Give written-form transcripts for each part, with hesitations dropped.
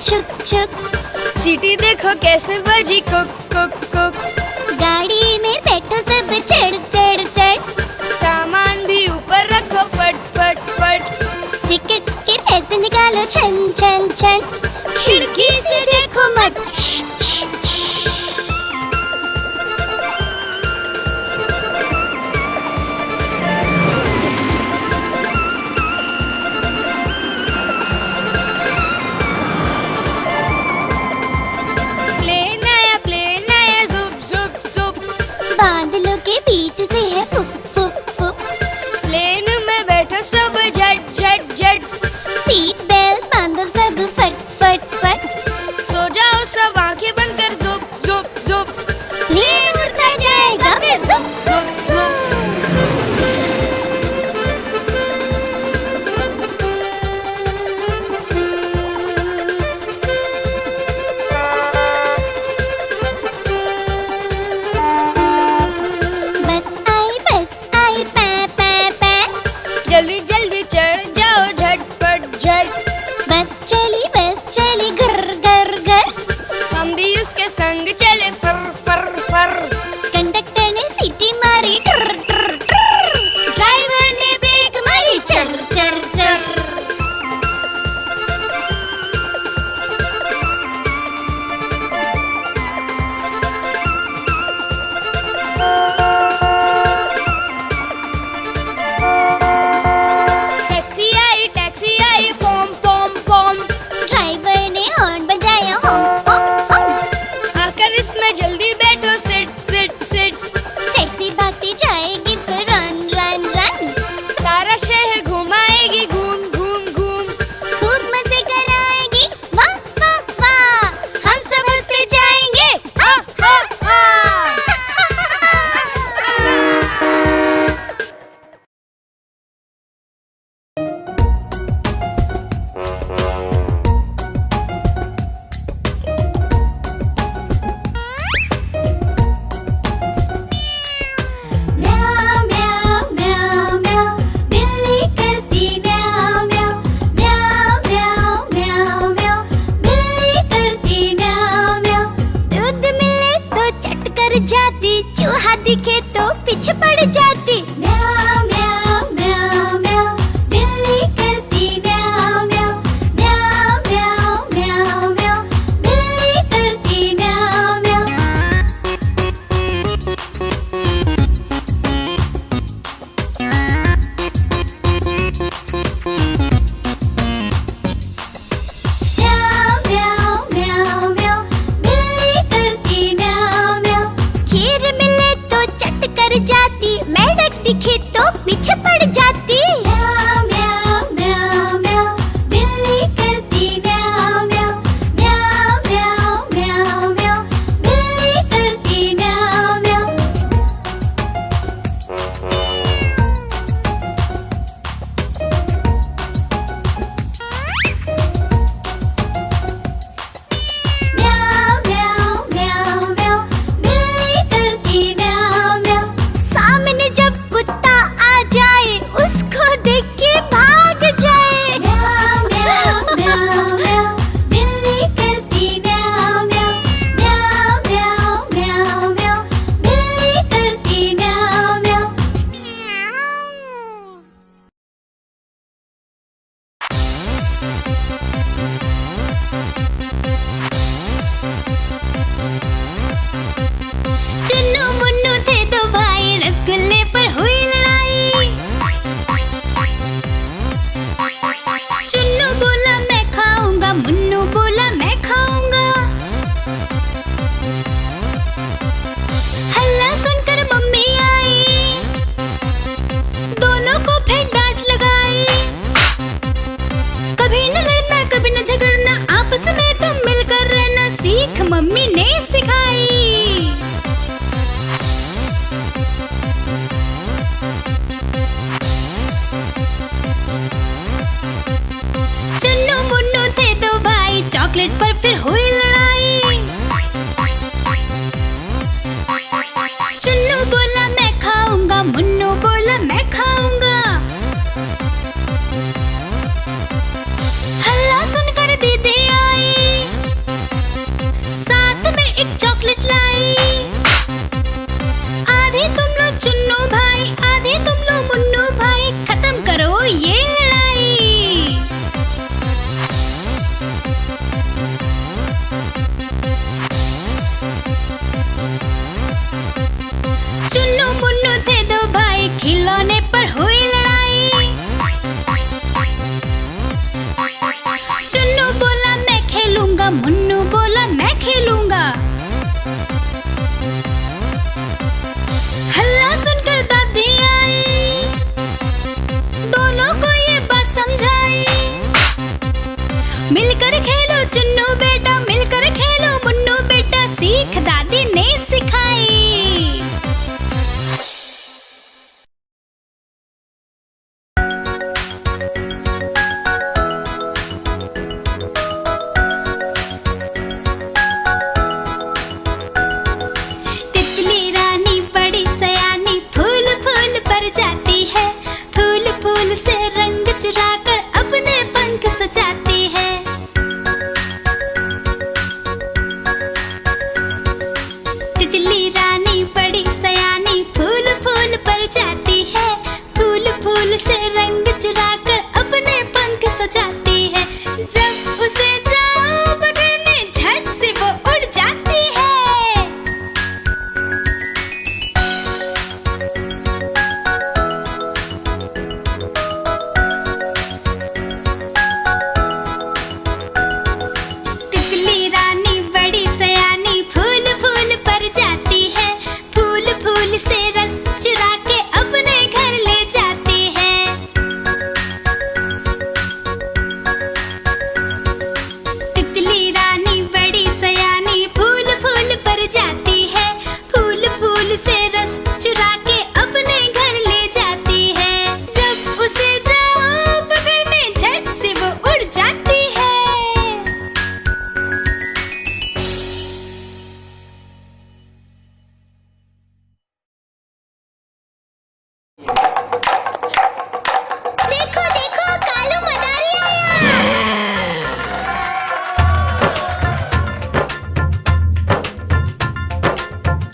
छुक छुक। सीटी देखो कैसे बजी कुक कुक कुक। गाड़ी में बैठो सब चढ़ चढ़ चढ़। सामान भी ऊपर रखो फट फट फट। टिकट के पैसे निकालो छन छन छन। खिड़की से देखो मत। बादलों के बीच से है फुक फुक फुक। प्लेन में बैठो सब झट झट झट। सीट बेल्ट बांधो सब फट फट फट। सो जाओ सब आंखें बंद कर जुप जुप जुप। प्लेन उड़ता जाएगा फिर जुप जुप जुप। जल्दी जल्दी चढ़ जाओ झटपट झट। बस चली घर घर घर। हम भी उसके संग चले फर फर फर। कंडक्टर ने सीटी मारी ट्र ट्र ट्र। ड्राइवर ने ब्रेक मारी चर चर चर। टैक्सी आई पॉम पॉम पॉम। ड्राइवर ने हॉर्न बजाया होम होम होम। आकर इसमें जल्दी बैठो सिट सिट सिट। टैक्सी भागती जाएगी फिर रन रन रन। सारा शहर घुमाएगी घूम घूम घूम। खूब मजे कराएगी वाह वाह वाह। हम सब हंसते जाएंगे हा हा हा। म्याऊ म्याऊ म्याऊ म्याऊ। बिल्ली करती म्याऊ म्याऊ। म्याऊ म्याऊ म्याऊ म्याऊ। बिल्ली करती म्याऊ म्याऊ। दूध मिले तो चट कर जाती। चूहा दिखे तो पीछे पड़ जाती। म्याऊ म्याऊ म्याऊ म्याऊ। बिल्ली करती म्याऊ म्याऊ। म्याऊ म्याऊ म्याऊ म्याऊ। बिल्ली करती म्याऊ म्याऊ। म्याऊ म्याऊ म्याऊ म्याऊ। बिल्ली करती म्याऊ म्याऊ। खीर मिले तो चट कर जाती। मेंढक दिखे तो पीछे पड़ जाती। म्याऊ म्याऊ म्याऊ म्याऊ। बिल्ली करती म्याऊ म्याऊ। म्याऊ म्याऊ म्याऊ म्याऊ। बिल्ली करती म्याऊ म्याऊ। म्याऊ म्याऊ म्याऊ म्याऊ। बिल्ली करती म्याऊ म्याऊ। सामने जब कुत्ता आ जाए उसको देख के भाग जाए। म्याऊ म्याऊ म्याऊ म्याऊ। बिल्ली करती म्याऊ म्याऊ। म्याऊ म्याऊ म्याऊ म्याऊ। बिल्ली करती म्याऊ म्याऊ। चुन्नू मुन्नू थे दो भाई। रसगुल्ले पर हुई लड़ाई। चुन्नू बोला मैं खाऊंगा। मुन्नू बोला मैं खाऊंगा। हल्ला सुनकर मम्मी आई। दोनों को फिर डांट लगाई। कभी न लड़ना कभी न झगड़ना। आपस में तुम मिलकर रहना सीख मम्मी ने सिखाई। चुन्नू मुन्नू थे दो भाई। चॉकलेट पर फिर हुई लड़ाई। चुन्नू बोला मैं खाऊंगा। मुन्नू बोला मैं खाऊंगा। हल्ला सुनकर दीदी आई। खिलौने पर हुई लड़ाई। चुन्नू बोला मैं खेलूंगा, मुन्नू बोला मैं खेलूंगा। हल्ला सुनकर दादी आई, दोनों को ये बात समझाई। मिलकर खेलो चुन्नू बेटा, मिलकर खेलो मुन्नू बेटा, सीख दादी ने सिखाई। तितली रानी बड़ी सयानी, फूल फूल पर जाती है, फूल फूल से रंग चुराकर अपने पंख सजाती है। तितली रानी बड़ी सयानी, फूल फूल पर जाती है, फूल फूल से रंग चुराकर अपने पंख सजाती है। जब उसे जाओ पकड़ने, झट से वो उड़ जाती है। तितली रानी बड़ी सयानी, फूल फूल पर जाती है, फूल फूल से रस चुरा के अपने घर ले जाती है। तितली रानी बड़ी सयानी, फूल फूल पर जाती है, फूल फूल से रस चुरा के अपने घर ले जाती है। जब उसे जाओ पकड़ने, झट से वो उड़ जाती है। देखो देखो कालू मदारी आया।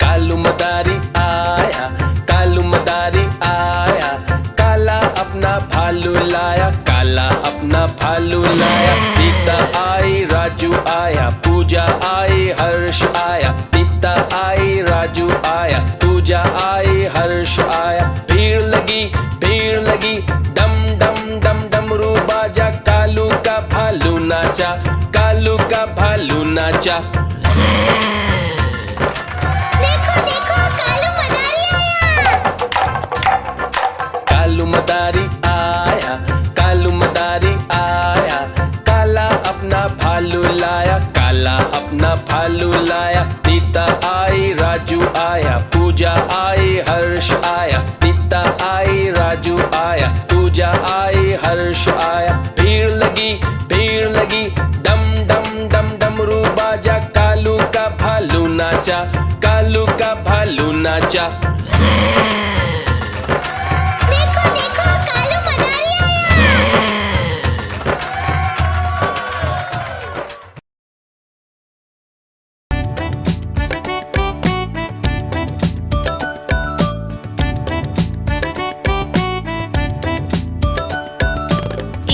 कालू मदारी आया, कालू मदारी आया, काला अपना भालू लाया, काला अपना भालू लाया। सीता आई, राजू आया, पूजा आई, हर्ष आया। सीता आई, राजू आया, पूजा आई, हर्ष आया। भीड़ लगी, डम डम डम डमरू बाजा, कालू का भालू नाचा, कालू का भालू नाचा। देखो देखो कालू मदारी आया। कालू मदारी आया, कालू मदारी आया, काला अपना भालू लाया, काला अपना भालू लाया। सीता आई, राजू आया, पूजा आई, हर्ष आया। सीता आई, राजू आया, पूजा आई, हर्ष आया। भीड़ लगी, डम डम डम डमरू बाजा, कालू का भालू नाचा, कालू का भालू नाचा। देखो देखो कालू मदारी आया।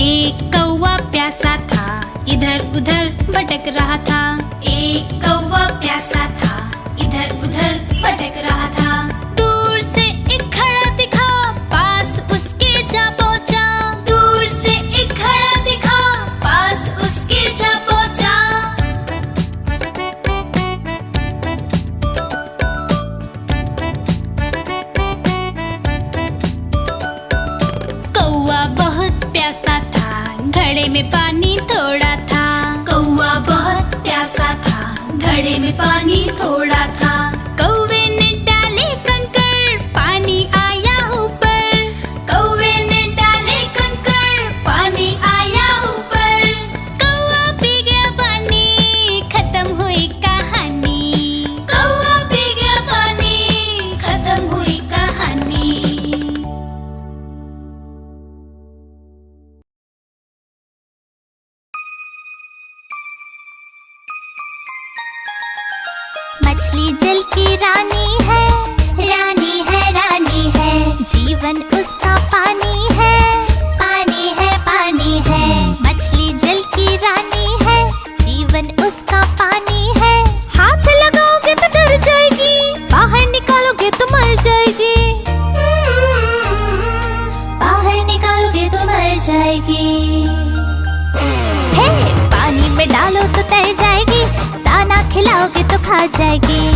एक कौवा प्यासा था, इधर उधर भटक रहा था। एक कौवा प्यासा था, इधर उधर भटक रहा था। दूर से एक घड़ा दिखा, पास उसके जा पहुंचा। दूर से एक घड़ा दिखा, पास उसके जा पहुंचा। कौवा बहुत प्यासा था, घड़े में पानी थोड़ा था। कौवा बहुत प्यासा था, घड़े में पानी थोड़ा था। कौवे ने डाले कंकड़, पानी आया ऊपर। कौवे ने डाले कंकड़, पानी आया ऊपर। कौवा पी गया पानी, खत्म हुई कहानी। कौवा पी गया पानी, खत्म हुई कहानी। मछली जल की रानी है, रानी है, रानी है। जीवन उसका पानी है, पानी है, पानी है। मछली जल की रानी है, जीवन उसका पानी है। हाथ लगाओगे तो डर जाएगी, बाहर निकालोगे तो मर जाएगी। जाएगी। हे पानी में डालो तो तैर जाएगी, दाना खिलाओगे तो खा जाएगी।